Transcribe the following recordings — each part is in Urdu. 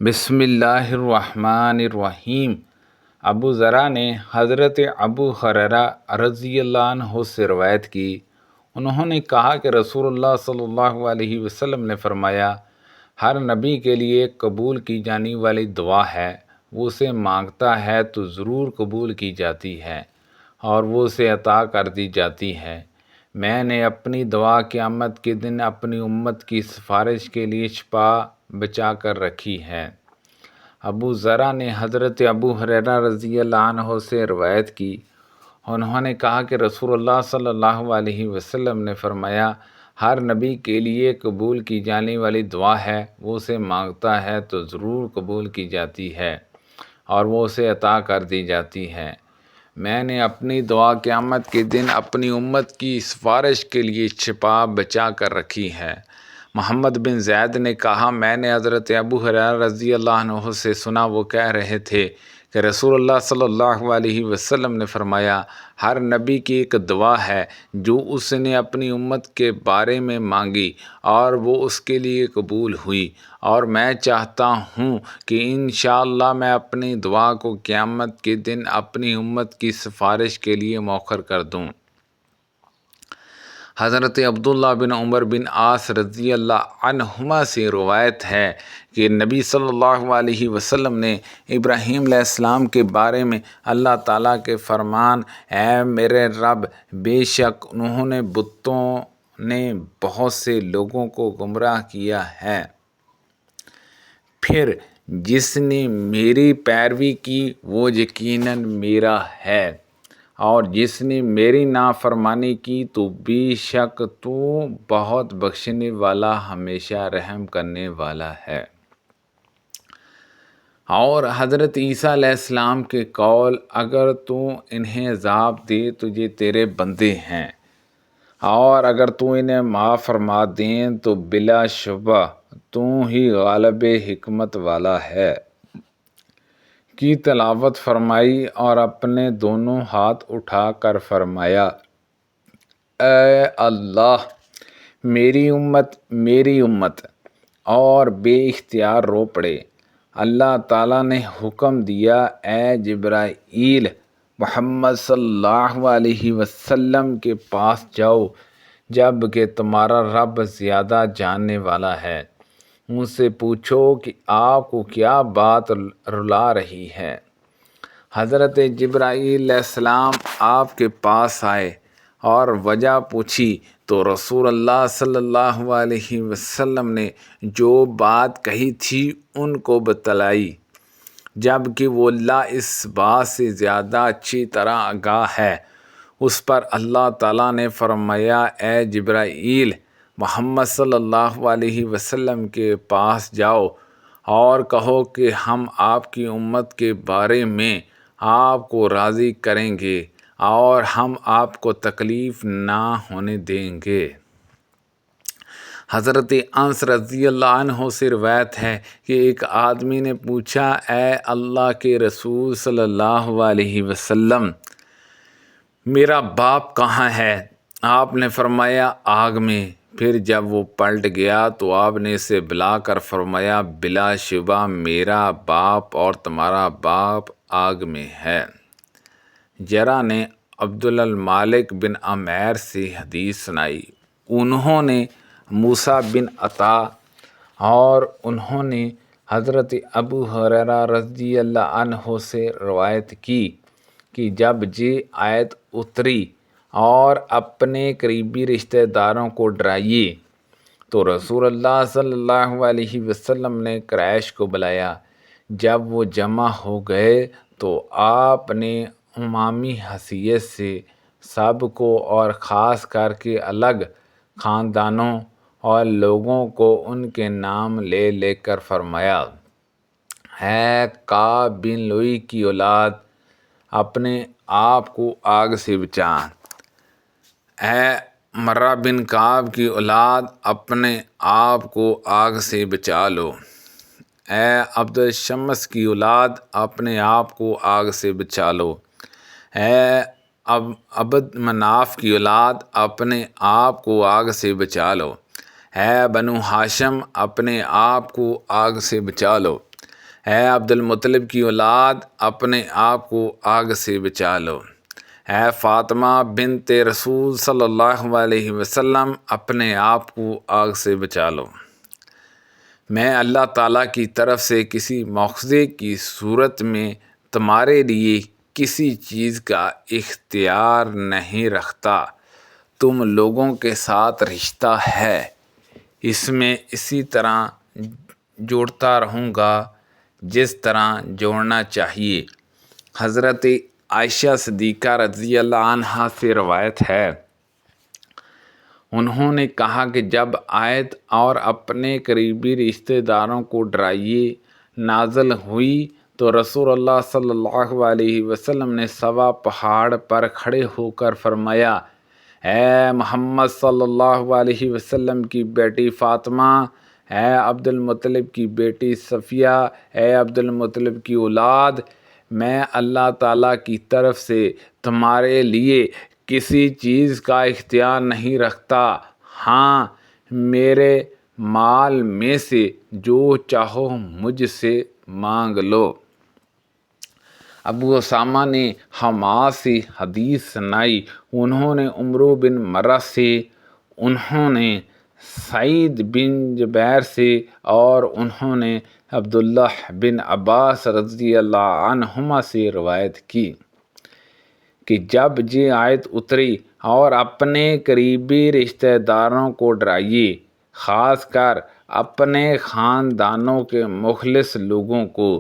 بسم اللہ الرحمن الرحیم۔ ابو ذرا نے حضرت ابو ہریرہ رضی اللہ عنہ سے روایت کی، انہوں نے کہا کہ رسول اللہ صلی اللہ علیہ وسلم نے فرمایا، ہر نبی کے لیے ایک قبول کی جانے والی دعا ہے، وہ اسے مانگتا ہے تو ضرور قبول کی جاتی ہے اور وہ اسے عطا کر دی جاتی ہے۔ میں نے اپنی دعا قیامت کے دن اپنی امت کی سفارش کے لیے چھپا بچا کر رکھی ہے۔ ابو ذرا نے حضرت ابو ہریرہ رضی اللہ عنہ سے روایت کی، انہوں نے کہا کہ رسول اللہ صلی اللہ علیہ وسلم نے فرمایا، ہر نبی کے لیے قبول کی جانے والی دعا ہے، وہ اسے مانگتا ہے تو ضرور قبول کی جاتی ہے اور وہ اسے عطا کر دی جاتی ہے۔ میں نے اپنی دعا قیامت کے دن اپنی امت کی سفارش کے لیے چھپا بچا کر رکھی ہے۔ محمد بن زید نے کہا، میں نے حضرت ابو ہریرہ رضی اللہ عنہ سے سنا، وہ کہہ رہے تھے کہ رسول اللہ صلی اللہ علیہ وسلم نے فرمایا، ہر نبی کی ایک دعا ہے جو اس نے اپنی امت کے بارے میں مانگی اور وہ اس کے لیے قبول ہوئی، اور میں چاہتا ہوں کہ انشاءاللہ میں اپنی دعا کو قیامت کے دن اپنی امت کی سفارش کے لیے مؤخر کر دوں۔ حضرت عبداللہ بن عمر بن عاص رضی اللہ عنہما سے روایت ہے کہ نبی صلی اللہ علیہ وسلم نے ابراہیم علیہ السلام کے بارے میں اللہ تعالیٰ کے فرمان، اے میرے رب، بے شک انہوں نے بتوں نے بہت سے لوگوں کو گمراہ کیا ہے، پھر جس نے میری پیروی کی وہ یقیناً میرا ہے، اور جس نے میری نافرمانی کی تو بے شک تو بہت بخشنے والا، ہمیشہ رحم کرنے والا ہے۔ اور حضرت عیسیٰ علیہ السلام کے قول، اگر تو انہیں عذاب دے تو یہ تیرے بندے ہیں، اور اگر تو انہیں معاف فرما دیں تو بلا شبہ تو ہی غالب حکمت والا ہے، کی تلاوت فرمائی اور اپنے دونوں ہاتھ اٹھا کر فرمایا، اے اللہ، میری امت، اور بے اختیار رو پڑے۔ اللہ تعالیٰ نے حکم دیا، اے جبرائیل، محمد صلی اللہ علیہ وسلم کے پاس جاؤ، جب کہ تمہارا رب زیادہ جاننے والا ہے، ان سے پوچھو کہ آپ کو کیا بات رلا رہی ہے۔ حضرت جبرائیل علیہ السلام آپ کے پاس آئے اور وجہ پوچھی تو رسول اللہ صلی اللہ علیہ وسلم نے جو بات کہی تھی ان کو بتلائی، جبکہ وہ اللہ اس بات سے زیادہ اچھی طرح آگاہ ہے۔ اس پر اللہ تعالیٰ نے فرمایا، اے جبرائیل، محمد صلی اللہ علیہ وسلم کے پاس جاؤ اور کہو کہ ہم آپ کی امت کے بارے میں آپ کو راضی کریں گے اور ہم آپ کو تکلیف نہ ہونے دیں گے۔ حضرت انس رضی اللہ عنہ سے روایت ہے کہ ایک آدمی نے پوچھا، اے اللہ کے رسول صلی اللہ علیہ وسلم، میرا باپ کہاں ہے؟ آپ نے فرمایا، آگ میں۔ پھر جب وہ پلٹ گیا تو آپ نے اسے بلا کر فرمایا، بلا شبہ میرا باپ اور تمہارا باپ آگ میں ہے۔ جرا نے عبد المالک بن عمیر سے حدیث سنائی، انہوں نے موسیٰ بن عطا اور انہوں نے حضرت ابو ہریرہ رضی اللہ عنہ سے روایت کی کہ جب یہ آیت اتری اور اپنے قریبی رشتہ داروں کو ڈرائیے تو رسول اللہ صلی اللہ علیہ وسلم نے قریش کو بلایا۔ جب وہ جمع ہو گئے تو آپ نے عمومی حیثیت سے سب کو اور خاص کر کے الگ خاندانوں اور لوگوں کو ان کے نام لے لے کر فرمایا، اے کعب بن لؤی کی اولاد، اپنے آپ کو آگ سے بچا، اے مرہ بن کعب کی اولاد، اپنے آپ کو آگ سے بچا لو، اے عبد الشمس کی اولاد، اپنے آپ کو آگ سے بچا لو، اے عبد مناف کی اولاد، اپنے آپ کو آگ سے بچا لو، اے بنو ہاشم، اپنے آپ کو آگ سے بچا لو۔ اے عبد المطلب کی اولاد اپنے آپ کو آگ سے بچا لو۔ اے فاطمہ بنت رسول صلی اللہ علیہ وسلم اپنے آپ کو آگ سے بچا لو۔ میں اللہ تعالیٰ کی طرف سے کسی معجزے کی صورت میں تمہارے لیے کسی چیز کا اختیار نہیں رکھتا۔ تم لوگوں کے ساتھ رشتہ ہے، اس میں اسی طرح جوڑتا رہوں گا جس طرح جوڑنا چاہیے۔ حضرت عائشہ صدیقہ رضی اللہ عنہا سے روایت ہے، انہوں نے کہا کہ جب آیت اور اپنے قریبی رشتہ داروں کو ڈرائیے نازل ہوئی تو رسول اللہ صلی اللہ علیہ وسلم نے صفا پہاڑ پر کھڑے ہو کر فرمایا، اے محمد صلی اللہ علیہ وسلم کی بیٹی فاطمہ، اے عبد المطلب کی بیٹی صفیہ، اے عبد المطلب کی اولاد، میں اللہ تعالیٰ کی طرف سے تمہارے لیے کسی چیز کا اختیار نہیں رکھتا۔ ہاں، میرے مال میں سے جو چاہو مجھ سے مانگ لو۔ ابو اسامہ نے حماد سے حدیث سنائی، انہوں نے عمرو بن مرہ سے، انہوں نے سعید بن جبیر سے اور انہوں نے عبداللہ بن عباس رضی اللہ عنہما سے روایت کی کہ جب یہ آیت اتری اور اپنے قریبی رشتہ داروں کو ڈرائیے، خاص کر اپنے خاندانوں کے مخلص لوگوں کو،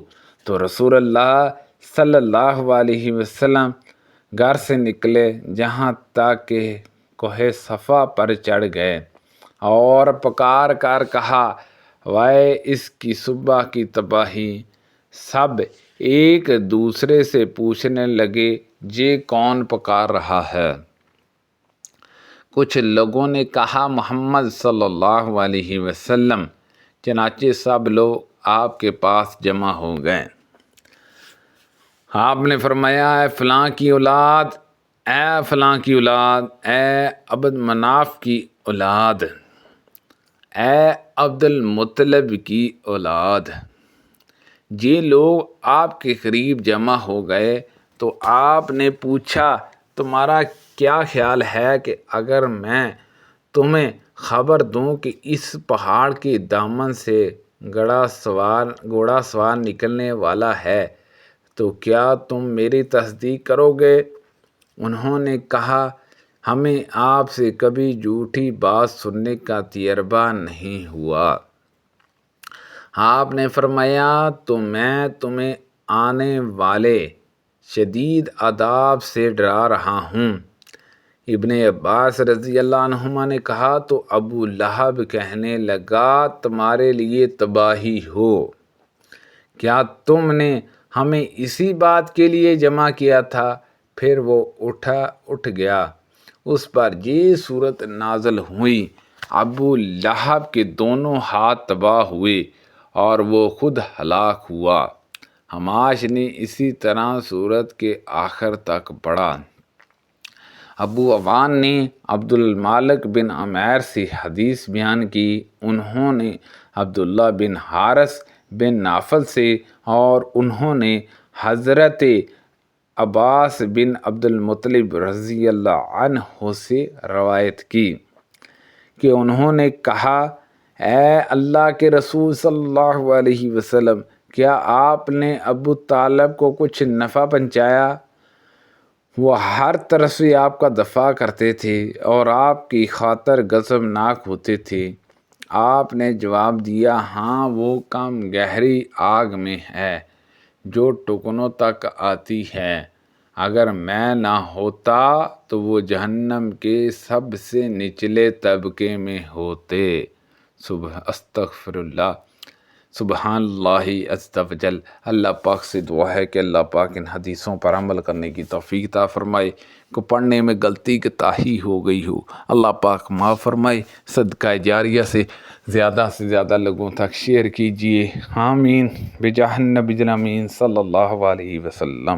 تو رسول اللہ صلی اللہ علیہ وسلم گھر سے نکلے جہاں تک کہ کوہ صفا پر چڑھ گئے اور پکار کر کہا، وائے اس کی صبح کی تباہی۔ سب ایک دوسرے سے پوچھنے لگے، یہ کون پکار رہا ہے؟ کچھ لوگوں نے کہا، محمد صلی اللہ علیہ وسلم۔ چنانچہ سب لوگ آپ کے پاس جمع ہو گئے۔ آپ نے فرمایا، اے فلاں کی اولاد، اے فلاں کی اولاد، اے عبد مناف کی اولاد، اے عبد المطلب کی اولاد۔ یہ لوگ آپ کے قریب جمع ہو گئے تو آپ نے پوچھا، تمہارا کیا خیال ہے کہ اگر میں تمہیں خبر دوں کہ اس پہاڑ کے دامن سے گھوڑا سوار نکلنے والا ہے تو کیا تم میری تصدیق کرو گے؟ انہوں نے کہا، ہمیں آپ سے کبھی جھوٹی بات سننے کا تجربہ نہیں ہوا۔ آپ نے فرمایا، تو میں تمہیں آنے والے شدید عذاب سے ڈرا رہا ہوں۔ ابن عباس رضی اللہ عنہما نے کہا تو ابو لہب کہنے لگا، تمہارے لیے تباہی ہو، کیا تم نے ہمیں اسی بات کے لیے جمع کیا تھا؟ پھر وہ اٹھ گیا، اس پر یہ صورت نازل ہوئی، ابو لہب کے دونوں ہاتھ تباہ ہوئے اور وہ خود ہلاک ہوا۔ حماش نے اسی طرح صورت کے آخر تک پڑھا۔ ابو عوان نے عبد المالک بن عمیر سے حدیث بیان کی، انہوں نے عبداللہ بن حارث بن نوفل سے اور انہوں نے حضرت عباس بن عبد المطلب رضی اللہ عنہ سے روایت کی کہ انہوں نے کہا، اے اللہ کے رسول صلی اللہ علیہ وسلم، کیا آپ نے ابو طالب کو کچھ نفع پہنچایا؟ وہ ہر طرف سے آپ کا دفاع کرتے تھے اور آپ کی خاطر غضبناک ہوتے تھے۔ آپ نے جواب دیا، ہاں، وہ کم گہری آگ میں ہے جو ٹخنوں تک آتی ہے، اگر میں نہ ہوتا تو وہ جہنم کے سب سے نچلے طبقے میں ہوتے۔ استغفر اللہ، سبحان اللہ عز و جل۔ اللہ پاک سے دعا ہے کہ اللہ پاک ان حدیثوں پر عمل کرنے کی توفیق عطا فرمائے۔ کو پڑھنے میں غلطی کوتاہی ہو گئی ہو، اللہ پاک معاف فرمائے۔ صدقہ جاریہ سے زیادہ لوگوں تک شیئر کیجیے، آمین، بجاہ النبی الامین صلی اللہ علیہ وسلم۔